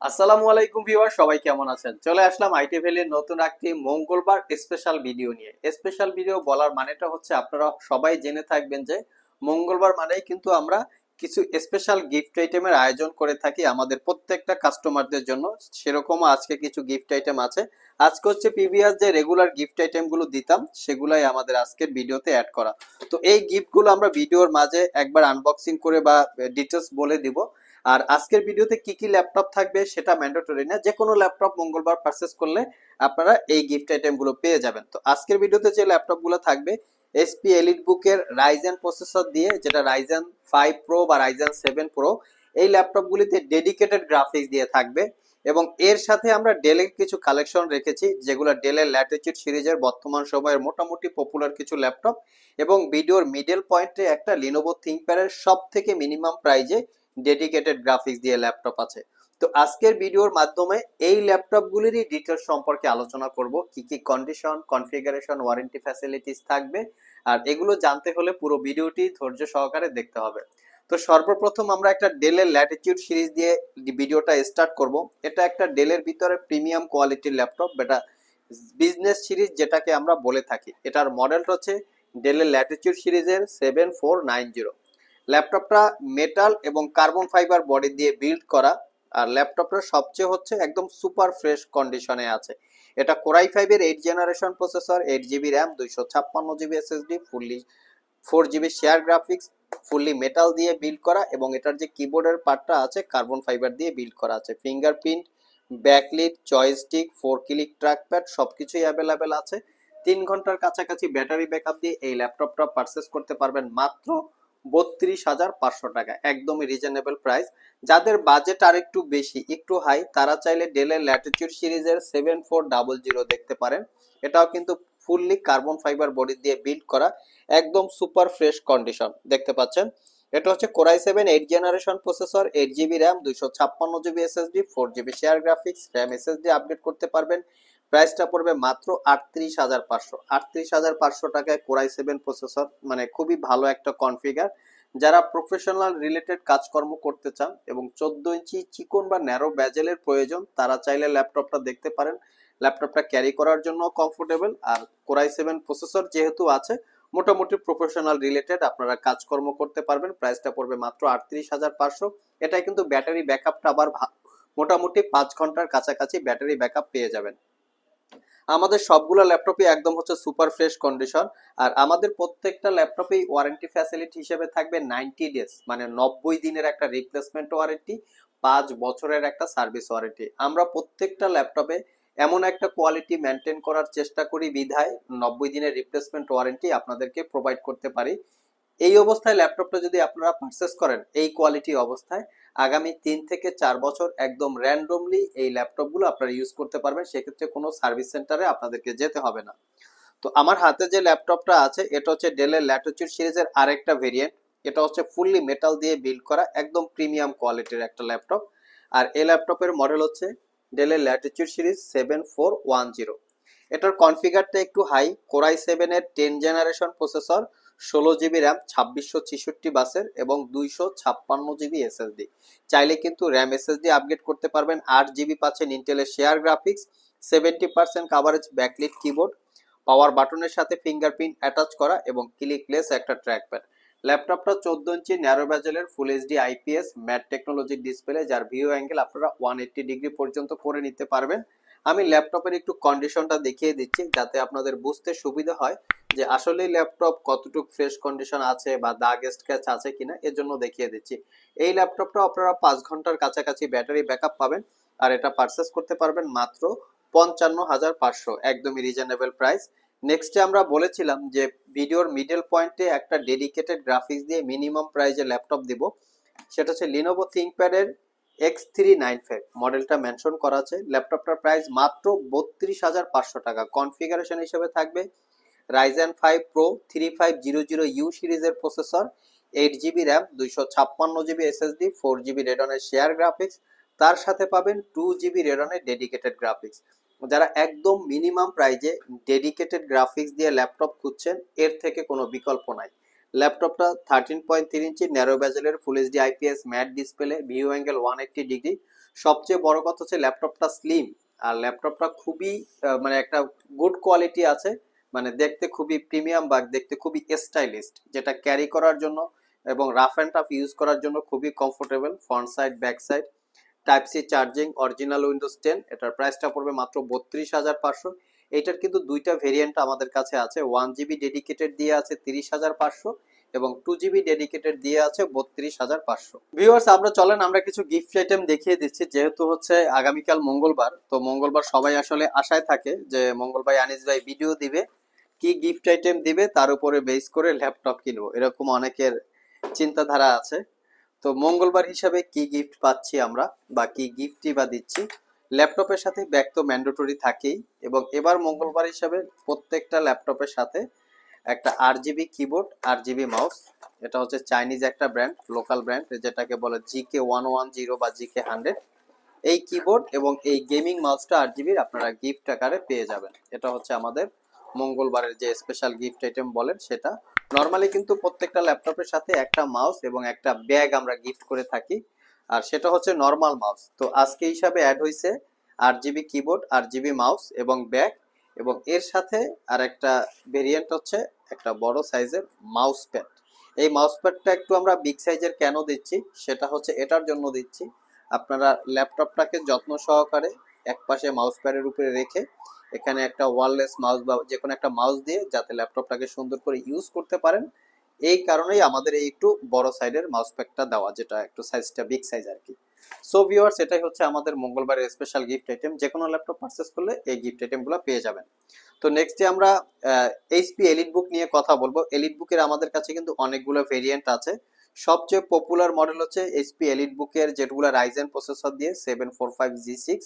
আসসালামু আলাইকুম ভিউয়ার, সবাই কেমন আছেন? চলে আসলাম আইটি ভ্যালির নতুন একটি মঙ্গলবার স্পেশাল ভিডিও নিয়ে। স্পেশাল ভিডিও বলার মানেটা হচ্ছে আপনারা সবাই জেনে থাকবেন যে মঙ্গলবার মানেই কিন্তু আমরা কিছু স্পেশাল গিফট আইটেমের আয়োজন করে থাকি আমাদের প্রত্যেকটা কাস্টমারদের জন্য। সেরকম আজকে কিছু গিফট আইটেম আছে। আজকে হচ্ছে প্রিভিয়াস যে রেগুলার গিফট আইটেমগুলো দিতাম সেগুলাই আমাদের আজকের ভিডিওতে অ্যাড করা। তো এই গিফটগুলো আমরা ভিডিওর মাঝে একবার আনবক্সিং করে বা ডিটেলস বলে দিব। আর আজকের ভিডিওতে কি কি ল্যাপটপ থাকবে সেটা ম্যান্ডেটরি না, যে কোনো ল্যাপটপ মঙ্গলবার পারচেস করলে আপনারা এই গিফট আইটেম গুলো পেয়ে যাবেন। তো আজকের ভিডিওতে যে ল্যাপটপ গুলো থাকবে এসপি এলিট বুকের রাইজেন প্রসেসর দিয়ে, যেটা রাইজেন 5 প্রো বা রাইজেন 7 প্রো, এই ল্যাপটপ গুলিতে ডেডিকেটেড গ্রাফিক্স দিয়ে থাকবে। এবং এর সাথে আমরা ডেলের কিছু কালেকশন রেখেছি, যেগুলো ডেলের ল্যাটিটিউড সিরিজের বর্তমান সময়ের মোটামুটি পপুলার কিছু ল্যাপটপ। এবং ভিডিওর মিডল পয়েন্টে একটা লিনোভো থিংকপ্যাডের সব থেকে মিনিমাম প্রাইজে ডেডিকেটেড গ্রাফিক্স দিয়ে ল্যাপটপ আছে। তো আজকের ভিডিওর মাধ্যমে এই ল্যাপটপগুলিরই ডিটেলস সম্পর্কে আলোচনা করব, কি কি কন্ডিশন, কনফিগারেশন, ওয়ারেন্টি ফ্যাসিলিটিস থাকবে। আর এগুলো জানতে হলে পুরো ভিডিওটি ধৈর্য সহকারে দেখতে হবে। তো সর্বপ্রথম আমরা একটা ডেলের ল্যাটিটিউড সিরিজ দিয়ে ভিডিওটা স্টার্ট করব। এটা একটা ডেলের ভিতরে প্রিমিয়াম কোয়ালিটির ল্যাপটপ, এটা বিজনেস সিরিজ যেটাকে আমরা বলে থাকি। এটার মডেলটা হচ্ছে ডেলের ল্যাটিটিউড সিরিজের 7490। ল্যাপটপটা মেটাল এবং কার্বন ফাইবার বডি দিয়ে বিল্ড করা। আর ল্যাপটপটা সবচেয়ে হচ্ছে একদম সুপার ফ্রেশ কন্ডিশনে আছে। এটা কোরাই 5 এর 8 generation processor, 8 GB RAM, 256 GB SSD, fully 4 GB share graphics, fully metal দিয়ে বিল্ড করা। এবং এটার যে কিবোর্ডের পার্টটা আছে কার্বন ফাইবার দিয়ে বিল্ড করা আছে। Fingerprint, backlit, joystick, 4 click trackpad সবকিছুই অ্যাভেলেবেল আছে। 3 ঘন্টার কাছাকাছি ব্যাটারি ব্যাকআপ দিয়ে এই ল্যাপটপটা পারচেস করতে পারবেন মাত্র 32,500 টাকা, একদমই রিজনেবল প্রাইস। যাদের বাজেট আর একটু বেশি, একটু হাই, তারা চাইলে ডেলের ল্যাটিটিউড সিরিজের 7400 দেখতে পারেন। এটাও কিন্তু ফুললি কার্বন ফাইবার বডি দিয়ে বিল্ড করা, একদম সুপার ফ্রেশ কন্ডিশন দেখতে পাচ্ছেন। এটা হচ্ছে core i 7 8 generation processor, 8 GB RAM, 256 GB SSD, 4 GB share graphics, RAM SSD update করতে পারবেন। প্রাইসটা পড়বে মাত্র 38,500। 38,500 টাকায় কোরাই 7 প্রসেসর, মানে খুবই ভালো একটা কনফিগার। যারা প্রফেশনাল রিলেটেড কাজকর্ম করতে চান এবং 14 ইঞ্চি চিকন বা ন্যারো ব্যাজেলের প্রয়োজন, তারা চাইলে ল্যাপটপটা দেখতে পারেন। ল্যাপটপটা ক্যারি করার জন্য কমফোর্টেবল। আর কোরাই 7 প্রসেসর যেহেতু আছে, মোটামুটি প্রফেশনাল রিলেটেড আপনারা কাজকর্ম করতে পারবেন। প্রাইসটা পড়বে মাত্র 38,500। এটাই কিন্তু ব্যাটারি ব্যাকআপটা আবার মোটামুটি 5 ঘন্টার কাছাকাছি ব্যাটারি ব্যাকআপ পেয়ে যাবেন। আমাদের সবগুলো ল্যাপটপই একদম হচ্ছে সুপার ফ্রেশ কন্ডিশন। আর আমাদের প্রত্যেকটা ল্যাপটপেই ওয়ারেন্টি ফ্যাসিলিটি হিসেবে থাকবে 90 ডেজ, মানে 90 দিনের একটা রিপ্লেসমেন্ট ওয়ারেন্টি, 5 বছরের একটা সার্ভিস ওয়ারেন্টি। আমরা প্রত্যেকটা ল্যাপটপে এমন একটা কোয়ালিটি মেনটেন করার চেষ্টা করি বিধায় 90 দিনের রিপ্লেসমেন্ট ওয়ারেন্টি আপনাদেরকে প্রোভাইড করতে পারি। এই অবস্থায় ল্যাপটপটা যদি আপনারা পারচেস করেন এই কোয়ালিটি অবস্থায়, আগামী 3 থেকে 4 বছর একদম র্যান্ডমলি এই ল্যাপটপগুলো আপনারা ইউজ করতে পারবেন। সেক্ষেত্রে কোনো সার্ভিস সেন্টারে আপনাদেরকে যেতে হবে না। তো আমার হাতে যে ল্যাপটপটা আছে এটা হচ্ছে ডেলের ল্যাটিটিউড সিরিজের আরেকটা ভেরিয়েন্ট। এটা হচ্ছে ফুললি মেটাল দিয়ে বিল্ড করা, একদম প্রিমিয়াম কোয়ালিটির একটা ল্যাপটপ। আর এই ল্যাপটপের মডেল হচ্ছে ডেলের ল্যাটিটিউড সিরিজ 7410। এটার কনফিগারটা একটু হাই। কোরাই 7 এর 10 জেনারেশন প্রসেসর, 16 জিবি র্যাম, 2666 বাসের এবং 256 জিবি এসএসডি। চাইলে কিন্তু র্যাম এসএসডি আপগ্রেড করতে পারবেন। 8 জিবি পাচ্ছেন ইন্টেলের share graphics, 70% coverage backlit keyboard, power বাটনের সাথে ফিঙ্গারপ্রিন্ট অ্যাটাচ করা এবং ক্লিকলেস একটা ট্র্যাকপ্যাড। ল্যাপটপটা 14 ইঞ্চি ন্যারো ব্যাজেলের ফুল এইচডি আইপিএস ম্যাট টেকনোলজির ডিসপ্লে, যার ভিউ অ্যাঙ্গেল আপনারা 180 ডিগ্রি পর্যন্ত করে নিতে পারবেন। আমি ল্যাপটপের একটু কন্ডিশনটা দেখিয়ে দিচ্ছি যাতে আপনাদের বুঝতে সুবিধা হয় যে আসলে ল্যাপটপ কতটুকু ফ্রেশ কন্ডিশন আছে বা দাগ স্ক্র্যাচ আছে কিনা, এর জন্য দেখিয়ে দিচ্ছি। এই ল্যাপটপটা আপনারা 5 ঘন্টার কাছাকাছি ব্যাটারি ব্যাকআপ পাবেন। আর এটা পারচেস করতে পারবেন মাত্র 55,500, একদমই রিজনেবল প্রাইস। নেক্সটে আমরা বলেছিলাম যে ভিডিওর মিডল পয়েন্টে একটা ডেডিকেটেড গ্রাফিক্স দিয়ে মিনিমাম প্রাইজে ল্যাপটপ দিব। সেটা হচ্ছে লিনোভো থিংকপ্যাডের X395 মডেলটা মেনশন করা আছে। ল্যাপটপটার প্রাইস মাত্র 32,500 টাকা। কনফিগারেশন হিসেবে থাকবে রাইজেন 5 প্রো 3500U সিরিজের processor, 8 GB RAM, 256 GB SSD, 4 GB রেডনের শেয়ার গ্রাফিক্স। তার সাথে পাবেন 2 জিবি রেডনের ডেডিকেটেড গ্রাফিক্স। যারা একদম মিনিমাম প্রাইজে ডেডিকেটেড গ্রাফিক্স দিয়ে ল্যাপটপ খুঁজছেন, এর থেকে কোনো বিকল্প নাই। ল্যাপটপটা 13.3 ইঞ্চি ন্যারো ব্যাজেলের full HD IPS matte display, view angle 180 degree, সবচেয়ে বড় কথা হচ্ছে ল্যাপটপটা স্লিম, আর ল্যাপটপটা খুবই মানে একটা গুড কোয়ালিটি আছে, মানে দেখতে খুবই প্রিমিয়াম বা দেখতে খুবই স্টাইলিস্ট, যেটা ক্যারি করার জন্য এবং রাফ অ্যান্ড টাফ ইউজ করার জন্য খুবই comfortable. Front side back side type C charging, original Windows 10। এটার প্রাইসটা পড়বে মাত্র 32,500। এইটার কিন্তু দুইটা ভেরিয়েন্ট আমাদের কাছে আছে, 1 GB ডেডিকেটেড দিয়ে আছে 30,500 এবং 2 GB ডেডিকেটেড দিয়ে আছে 32,500। ভিউয়ার্স, আমরা চলেন আমরা কিছু গিফট আইটেম দেখিয়ে দিচ্ছি, যেহেতু হচ্ছে আগামীকাল মঙ্গলবার, তো মঙ্গলবার সবাই আসলে আশায় থাকে যে মঙ্গলবার আনিস ভাই ভিডিও দিবে, কি গিফট আইটেম দিবে তার উপরে বেস করে ল্যাপটপ কিনবো, এরকম অনেকের চিন্তাধারা আছে। তো মঙ্গলবার হিসাবে কি গিফট পাচ্ছি আমরা বা কি গিফটই বা দিচ্ছি, ল্যাপটপের সাথে ব্যাগ তো ম্যান্ডেটরি থাকেই, এবং এবার মঙ্গলবার হিসাবে প্রত্যেকটা ল্যাপটপের সাথে একটা RGB কিবোর্ড, RGB মাউস। এটা হচ্ছে চাইনিজ একটা ব্র্যান্ড, লোকাল ব্র্যান্ড, যেটাকে বলে GK110 বা GK100। এই কিবোর্ড এবং এই গেমিং মাউসটা RGB আপনারা গিফট আকারে পেয়ে যাবেন। এটা হচ্ছে আমাদের মঙ্গলবারের যে স্পেশাল গিফট আইটেম বলেন সেটা। নর্মালি কিন্তু প্রত্যেকটা ল্যাপটপের সাথে একটা মাউস এবং একটা ব্যাগ আমরা গিফট করে থাকি, আর সেটা হচ্ছে নর্মাল মাউস। তো আজকে হিসাবে অ্যাড হয়েছে RGB কিবোর্ড, RGB মাউস এবং ব্যাগ, এবং এর সাথে আর একটা ভেরিয়েন্ট হচ্ছে একটা বড় সাইজের মাউস প্যাড। এই মাউস প্যাডটা একটু আমরা বিগ সাইজের কেন দিচ্ছি, সেটা হচ্ছে এটার জন্য দিচ্ছি, আপনারা ল্যাপটপটাকে যত্ন সহকারে একপাশে মাউস প্যাডের উপরে রেখে এখানে একটা ওয়্যারলেস মাউস বা যে কোনো একটা মাউস দিয়ে যাতে ল্যাপটপটাকে সুন্দর করে ইউজ করতে পারেন, এই কারণেই আমাদের এই একটু বড় সাইজের মাউস প্যাডটা দেওয়া, যেটা একটু সাইজটা বিগ সাইজ আর কি। সো ভিউয়ার্স, এটাই হচ্ছে আমাদের মঙ্গলবারের স্পেশাল গিফট আইটেম, যে কোনো ল্যাপটপ পারচেজ করলে এই গিফট আইটেমগুলো পেয়ে যাবেন। তো নেক্সট ডে আমরা এইচপি এলিট বুক নিয়ে কথা বলবো। এলিট বুকের আমাদের কাছে কিন্তু অনেকগুলো ভেরিয়েন্ট আছে। সবচেয়ে পপুলার মডেল হচ্ছে এইচপি এলিট বুকের, যেগুলো রাইজেন প্রসেসর দিয়ে 745G6,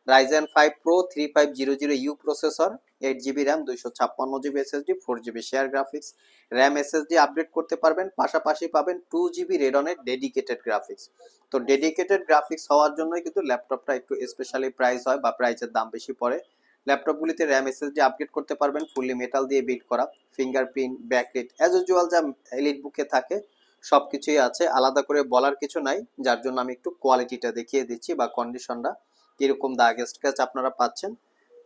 Ryzen 5 pro 3500U processor, 8 GB RAM, 256 GB SSD, 4 GB share graphics, RAM SSD update করতে পারবেন, পাশাপাশি পাবেন 2 GB রেডনের ডেডিকেটেড গ্রাফিক্স। তো ডেডিকেটেড গ্রাফিক্স হওয়ার জন্যই কিন্তু ল্যাপটপটা একটু স্পেশালি প্রাইস হয় বা প্রাইসের দাম বেশি পড়ে। ল্যাপটপগুলিতে র্যাম SSD আপগ্রেড করতে পারবেন, ফুললি মেটাল দিয়ে বিল্ড করা, ফিঙ্গারপ্রিন্ট, ব্যাকলিট অ্যাজ ইউজুয়াল যা এলিট বুকে থাকে সবকিছুই আছে, আলাদা করে বলার কিছু নাই। যার জন্য আমি একটু কোয়ালিটিটা দেখিয়ে দিচ্ছি বা কন্ডিশনটা কিরকম দাগ স্ক্র্যাচ আপনারা পাচ্ছেন।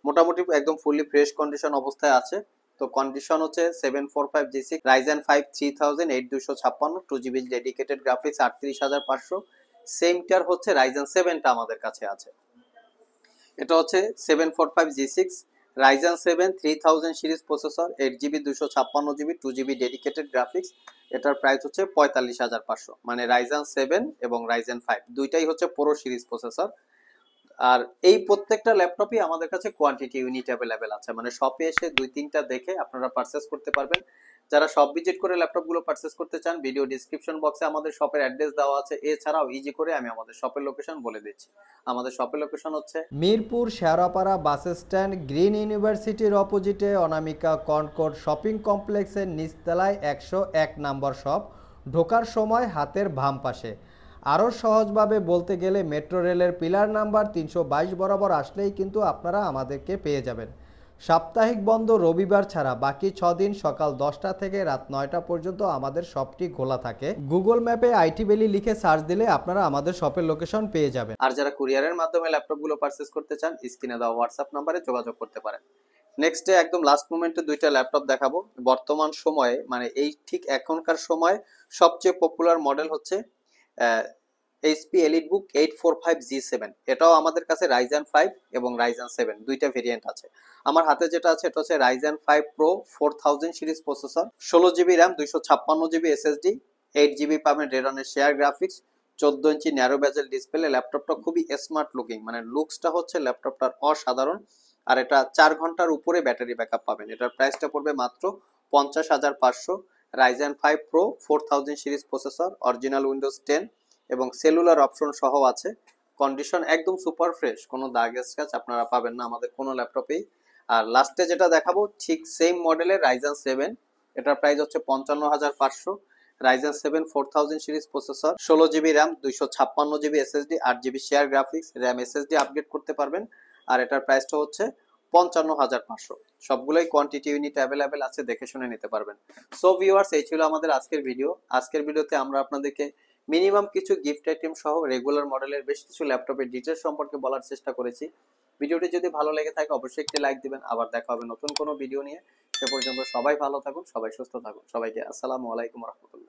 মোটামুটি একদম ফুললি ফ্রেশ কন্ডিশন অবস্থায় আছে। তো কন্ডিশন হচ্ছে 745G6 Ryzen 5 3000 8256, 2 GB dedicated graphics 38,500। সেমটার হচ্ছে রাইজেন 7টা আমাদের কাছে আছে, এটা হচ্ছে 745G6 Ryzen 7 3000 series processor, 8 GB 256 GB, 2 GB dedicated graphics. এটার প্রাইস হচ্ছে 45,500, মানে রাইজেন 7 এবং রাইজেন 5 দুইটাই হচ্ছে প্রো সিরিজ প্রসেসর। আর এই প্রত্যেকটা ল্যাপটপই আমাদের কাছে কোয়ান্টিটি ইউনিট অ্যাভেলেবেল আছে, মানে শপে এসে 2-3টা দেখে আপনারা পারচেস করতে পারবেন। যারা শপ ভিজিট করে ল্যাপটপগুলো পারচেস করতে চান, ভিডিও ডিসক্রিপশন বক্সে আমাদের শপের অ্যাড্রেস দেওয়া আছে। এছাড়াও ইজি করে আমি আমাদের শপের লোকেশন বলে দিচ্ছি। আমাদের শপের লোকেশন হচ্ছে Mirpur Shewrapara bus stand, green ইউনিভার্সিটির অপোজিটে অনামিকা কনকর্ড শপিং কমপ্লেক্সের নিচতলায় 101 নম্বর শপ। ঢোকার সময় হাতের বাম পাশে। আরও সহজভাবে বলতে গেলে মেট্রো রেলের পিলার নাম্বার 322 বরাবর আসলেই কিন্তু আপনারা আমাদেরকে পেয়ে যাবেন। সাপ্তাহিক বন্ধ রবিবার ছাড়া বাকি 6 দিন সকাল 10টা থেকে রাত 9টা পর্যন্ত আমাদের শপটি খোলা থাকে। গুগল ম্যাপে আইটি ভ্যালি লিখে সার্চ দিলে আপনারা আমাদের শপের লোকেশন পেয়ে যাবেন। আর যারা কুরিয়ারের মাধ্যমে ল্যাপটপগুলো পারচেস করতে চান, স্ক্রিনে দেওয়া হোয়াটসঅ্যাপ নাম্বারে যোগাযোগ করতে পারেন। নেক্সট ডে একদম লাস্ট মোমেন্টে দুইটা ল্যাপটপ দেখাবো। বর্তমান সময়ে মানে এই ঠিক এখনকার সময় সবচেয়ে পপুলার মডেল হচ্ছে এইচপি এলিট বুক 845G7। এটাও আমাদের কাছে রাইজেন 5 এবং রাইজেন 7 দুইটা ভেরিয়েন্ট আছে। আমার হাতে যেটা আছে এটা হচ্ছে Ryzen 5 pro 4000 series processor, 16 GB RAM, 256 GB SSD, 8 GB পাবেন রেডনের শেয়ার গ্রাফিক্স, 14 ইঞ্চি ন্যারো বেজেল ডিসপ্লে। ল্যাপটপটা খুবই স্মার্ট লুকিং, মানে লুকসটা হচ্ছে ল্যাপটপটার অসাধারণ। আর এটা 4 ঘন্টার উপরে ব্যাটারি ব্যাকআপ পাবেন। এটার প্রাইসটা পড়বে মাত্র 50,500। Ryzen 5 pro 4000 series processor, original Windows 10 এবং সেলুলার অপশন সহ আছে। কন্ডিশন একদম সুপার ফ্রেশ, কোনো দাগ স্ক্র্যাচ আপনারা পাবেন না আমাদের কোনো ল্যাপটপেই। আর লাস্টে যেটা দেখাবো ঠিক সেম মডেলের রাইজেন 7, এটার প্রাইস হচ্ছে 55,500। Ryzen 7 4000 series processor, 16 GB RAM, 256 GB SSD, 8 GB share graphics, RAM SSD upgrade করতে পারবেন। আর এটার প্রাইসটা হচ্ছে 55,500। সবগুলোই কোয়ান্টিটি ইউনিট অ্যাভেলেবেল আছে, দেখে শুনে নিতে পারবেন। সো ভিউয়ার্স, এই ছিল আমাদের আজকের ভিডিও। আজকের ভিডিওতে আমরা আপনাদেরকে মিনিমাম কিছু গিফট আইটেম সহ রেগুলার মডেলের বেশ কিছু ল্যাপটপের ডিটেলস সম্পর্কে বলার চেষ্টা করেছি। ভিডিওটি যদি ভালো লেগে থাকে অবশ্যই একটি লাইক দিবেন। আবার দেখা হবে নতুন কোনো ভিডিও নিয়ে। সে পর্যন্ত সবাই ভালো থাকুন, সবাই সুস্থ থাকুন। সবাইকে আসসালামু আলাইকুম রহমতুল্লাহ।